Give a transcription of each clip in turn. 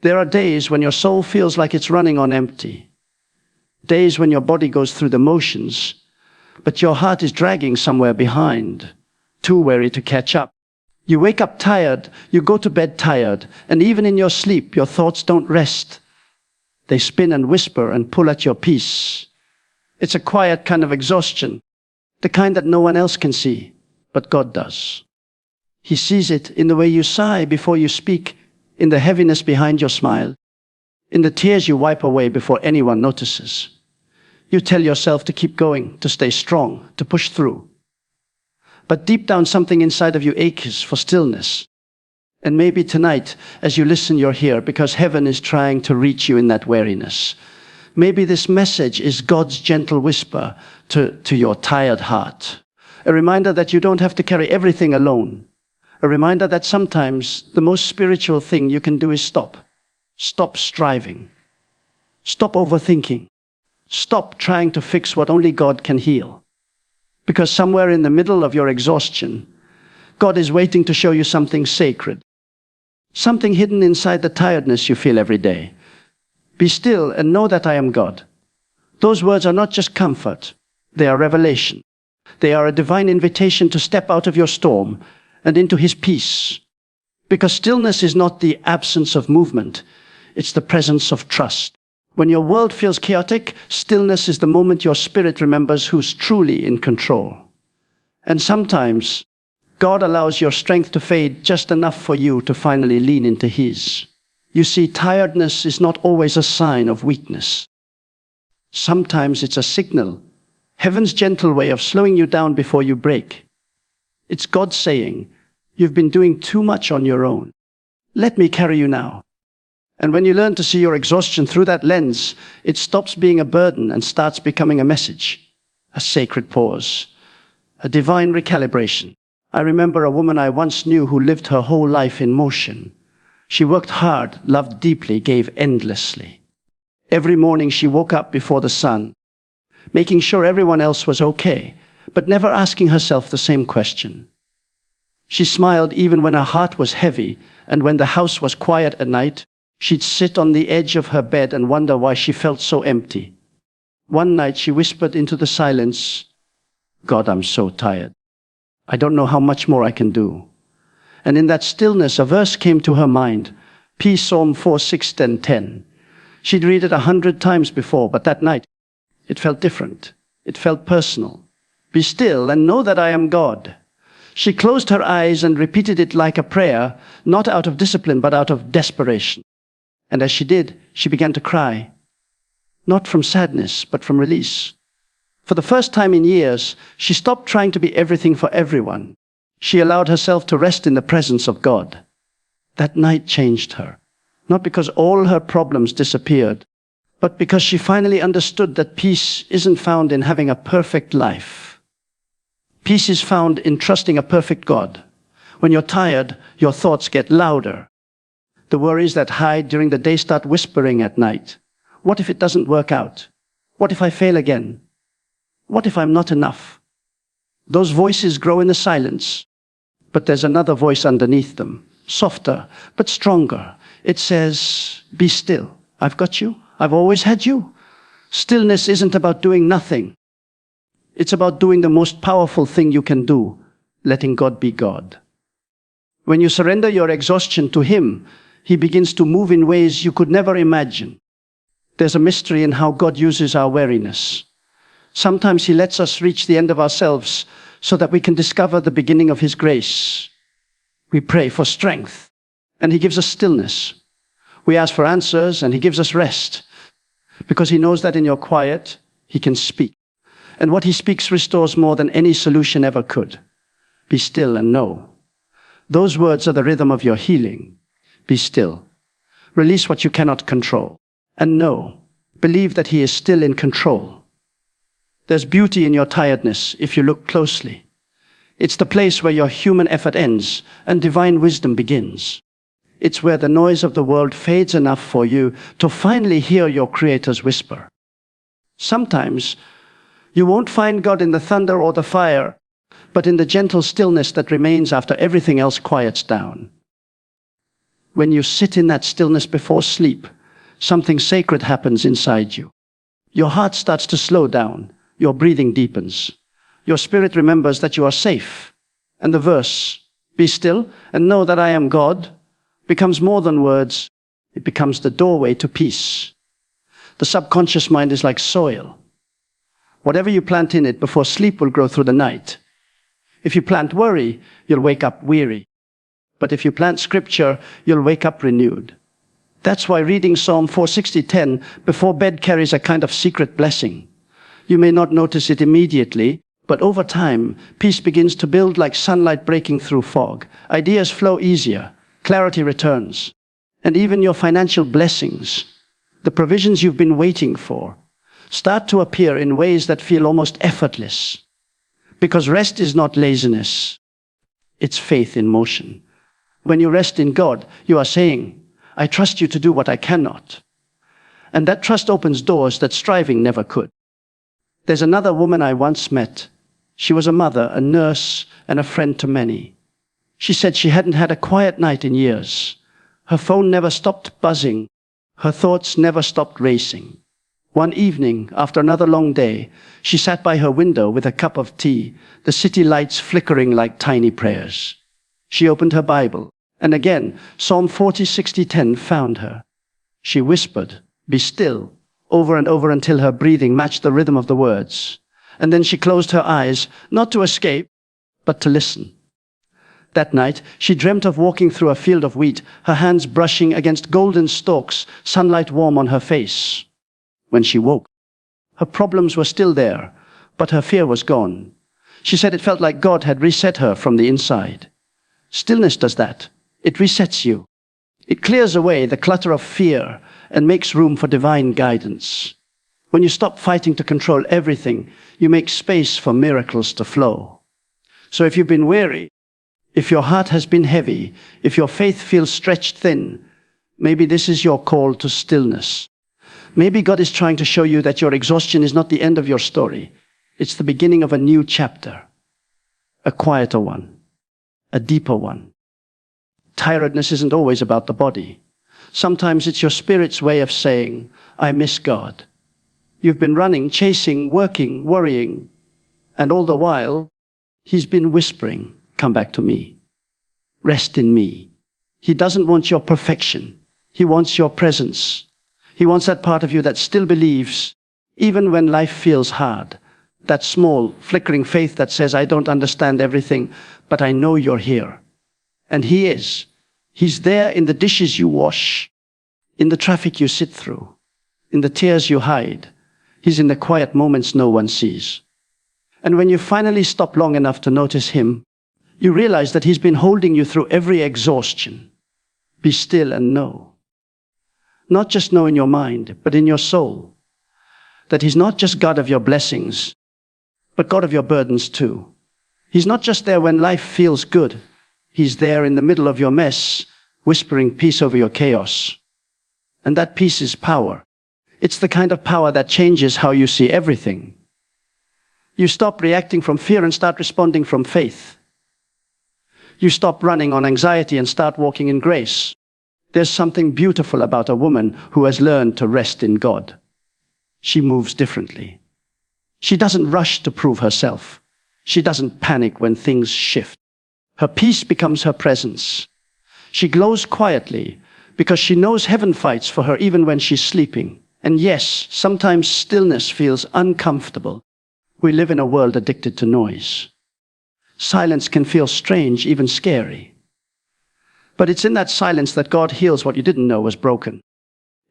There are days when your soul feels like it's running on empty. Days when your body goes through the motions, but your heart is dragging somewhere behind, too weary to catch up. You wake up tired, you go to bed tired, and even in your sleep, your thoughts don't rest. They spin and whisper and pull at your peace. It's a quiet kind of exhaustion, the kind that no one else can see, but God does. He sees it in the way you sigh before you speak, in the heaviness behind your smile, in the tears you wipe away before anyone notices. You tell yourself to keep going, to stay strong, to push through. But deep down, something inside of you aches for stillness. And maybe tonight, as you listen, you're here because heaven is trying to reach you in that weariness. Maybe this message is God's gentle whisper to your tired heart. A reminder that you don't have to carry everything alone. A reminder that sometimes the most spiritual thing you can do is stop. Stop striving. Stop overthinking. Stop trying to fix what only God can heal. Because somewhere in the middle of your exhaustion, God is waiting to show you something sacred. Something hidden inside the tiredness you feel every day. Be still and know that I am God. Those words are not just comfort. They are revelation. They are a divine invitation to step out of your storm and into His peace. Because stillness is not the absence of movement. It's the presence of trust. When your world feels chaotic, stillness is the moment your spirit remembers who's truly in control. And sometimes, God allows your strength to fade just enough for you to finally lean into His. You see, tiredness is not always a sign of weakness. Sometimes it's a signal, heaven's gentle way of slowing you down before you break. It's God saying, you've been doing too much on your own. Let me carry you now. And when you learn to see your exhaustion through that lens, it stops being a burden and starts becoming a message, a sacred pause, a divine recalibration. I remember a woman I once knew who lived her whole life in motion. She worked hard, loved deeply, gave endlessly. Every morning she woke up before the sun, making sure everyone else was okay, but never asking herself the same question. She smiled even when her heart was heavy, and when the house was quiet at night, she'd sit on the edge of her bed and wonder why she felt so empty. One night she whispered into the silence, God, I'm so tired. I don't know how much more I can do. And in that stillness, a verse came to her mind, Peace Psalm 4, 6, 10, 10. She'd read it 100 times before, but that night, it felt different. It felt personal. Be still and know that I am God. She closed her eyes and repeated it like a prayer, not out of discipline, but out of desperation. And as she did, she began to cry. Not from sadness, but from release. For the first time in years, she stopped trying to be everything for everyone. She allowed herself to rest in the presence of God. That night changed her, not because all her problems disappeared, but because she finally understood that peace isn't found in having a perfect life. Peace is found in trusting a perfect God. When you're tired, your thoughts get louder. The worries that hide during the day start whispering at night. What if it doesn't work out? What if I fail again? What if I'm not enough? Those voices grow in the silence, but there's another voice underneath them, softer but stronger. It says, be still. I've got you. I've always had you. Stillness isn't about doing nothing. It's about doing the most powerful thing you can do, letting God be God. When you surrender your exhaustion to Him, He begins to move in ways you could never imagine. There's a mystery in how God uses our weariness. Sometimes He lets us reach the end of ourselves so that we can discover the beginning of His grace. We pray for strength, and He gives us stillness. We ask for answers, and He gives us rest, because He knows that in your quiet, He can speak. And what He speaks restores more than any solution ever could. Be still and know. Those words are the rhythm of your healing. Be still. Release what you cannot control. And know, believe that He is still in control. There's beauty in your tiredness if you look closely. It's the place where your human effort ends and divine wisdom begins. It's where the noise of the world fades enough for you to finally hear your Creator's whisper. Sometimes you won't find God in the thunder or the fire, but in the gentle stillness that remains after everything else quiets down. When you sit in that stillness before sleep, something sacred happens inside you. Your heart starts to slow down. Your breathing deepens. Your spirit remembers that you are safe. And the verse, "Be still and know that I am God," becomes more than words. It becomes the doorway to peace. The subconscious mind is like soil. Whatever you plant in it before sleep will grow through the night. If you plant worry, you'll wake up weary. But if you plant scripture, you'll wake up renewed. That's why reading Psalm 460:10 before bed carries a kind of secret blessing. You may not notice it immediately, but over time, peace begins to build like sunlight breaking through fog. Ideas flow easier, clarity returns, and even your financial blessings, the provisions you've been waiting for, start to appear in ways that feel almost effortless. Because rest is not laziness, it's faith in motion. When you rest in God, you are saying, "I trust you to do what I cannot." And that trust opens doors that striving never could. There's another woman I once met. She was a mother, a nurse, and a friend to many. She said she hadn't had a quiet night in years. Her phone never stopped buzzing. Her thoughts never stopped racing. One evening, after another long day, she sat by her window with a cup of tea, the city lights flickering like tiny prayers. She opened her Bible, and again, Psalm 40:60-10 found her. She whispered, "Be still," over and over until her breathing matched the rhythm of the words. And then she closed her eyes, not to escape, but to listen. That night, she dreamt of walking through a field of wheat, her hands brushing against golden stalks, sunlight warm on her face. When she woke, her problems were still there, but her fear was gone. She said it felt like God had reset her from the inside. Stillness does that. It resets you. It clears away the clutter of fear and makes room for divine guidance. When you stop fighting to control everything, you make space for miracles to flow. So if you've been weary, if your heart has been heavy, if your faith feels stretched thin, maybe this is your call to stillness. Maybe God is trying to show you that your exhaustion is not the end of your story. It's the beginning of a new chapter, a quieter one, a deeper one. Tiredness isn't always about the body. Sometimes it's your spirit's way of saying, "I miss God." You've been running, chasing, working, worrying, and all the while, He's been whispering, "Come back to me. Rest in me." He doesn't want your perfection. He wants your presence. He wants that part of you that still believes, even when life feels hard. That small, flickering faith that says, "I don't understand everything, but I know you're here." And He is. He's there in the dishes you wash, in the traffic you sit through, in the tears you hide. He's in the quiet moments no one sees. And when you finally stop long enough to notice Him, you realize that He's been holding you through every exhaustion. Be still and know. Not just know in your mind, but in your soul. That He's not just God of your blessings, but God of your burdens too. He's not just there when life feels good. He's there in the middle of your mess, whispering peace over your chaos. And that peace is power. It's the kind of power that changes how you see everything. You stop reacting from fear and start responding from faith. You stop running on anxiety and start walking in grace. There's something beautiful about a woman who has learned to rest in God. She moves differently. She doesn't rush to prove herself. She doesn't panic when things shift. Her peace becomes her presence. She glows quietly because she knows heaven fights for her even when she's sleeping. And yes, sometimes stillness feels uncomfortable. We live in a world addicted to noise. Silence can feel strange, even scary. But it's in that silence that God heals what you didn't know was broken.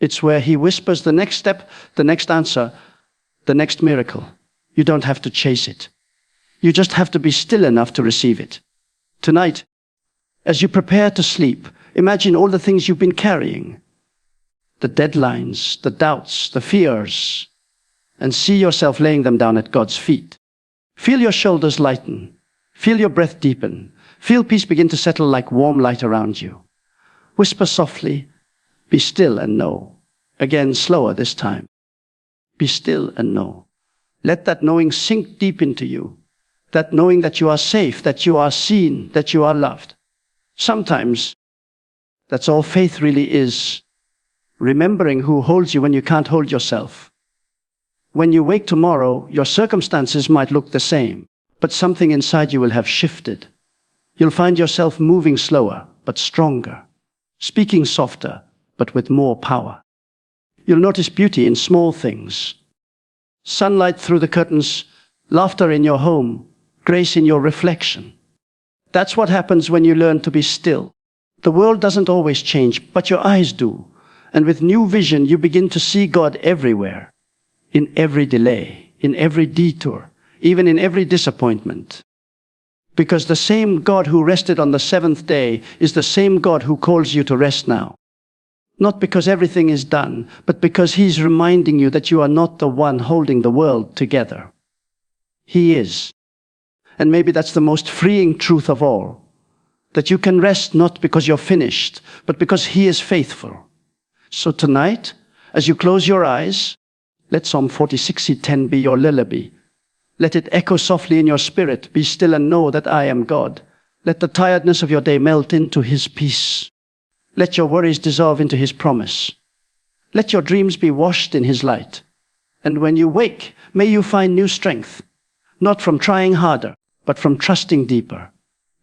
It's where He whispers the next step, the next answer, the next miracle. You don't have to chase it. You just have to be still enough to receive it. Tonight, as you prepare to sleep, imagine all the things you've been carrying. The deadlines, the doubts, the fears, and see yourself laying them down at God's feet. Feel your shoulders lighten. Feel your breath deepen. Feel peace begin to settle like warm light around you. Whisper softly, "Be still and know." Again, slower this time. Be still and know. Let that knowing sink deep into you. That knowing that you are safe, that you are seen, that you are loved. Sometimes That's all faith really is. Remembering who holds you when you can't hold yourself. When you wake tomorrow, your circumstances might look the same, but something inside you will have shifted. You'll find yourself moving slower, but stronger. Speaking softer, but with more power. You'll notice beauty in small things. Sunlight through the curtains, laughter in your home, grace in your reflection. That's what happens when you learn to be still. The world doesn't always change, but your eyes do. And with new vision, you begin to see God everywhere. In every delay, in every detour, even in every disappointment. Because the same God who rested on the seventh day is the same God who calls you to rest now. Not because everything is done, but because He's reminding you that you are not the one holding the world together. He is. And maybe that's the most freeing truth of all. That you can rest not because you're finished, but because He is faithful. So tonight, as you close your eyes, let Psalm 46:10 be your lullaby. Let it echo softly in your spirit. Be still and know that I am God. Let the tiredness of your day melt into His peace. Let your worries dissolve into His promise. Let your dreams be washed in His light. And when you wake, may you find new strength, not from trying harder, but from trusting deeper.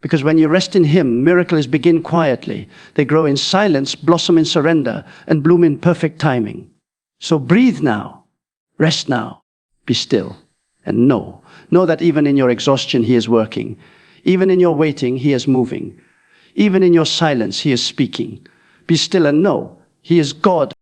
Because when you rest in Him, miracles begin quietly. They grow in silence, blossom in surrender, and bloom in perfect timing. So breathe now, rest now, be still, and know that even in your exhaustion He is working. Even in your waiting, He is moving. Even in your silence, He is speaking. Be still and know He is God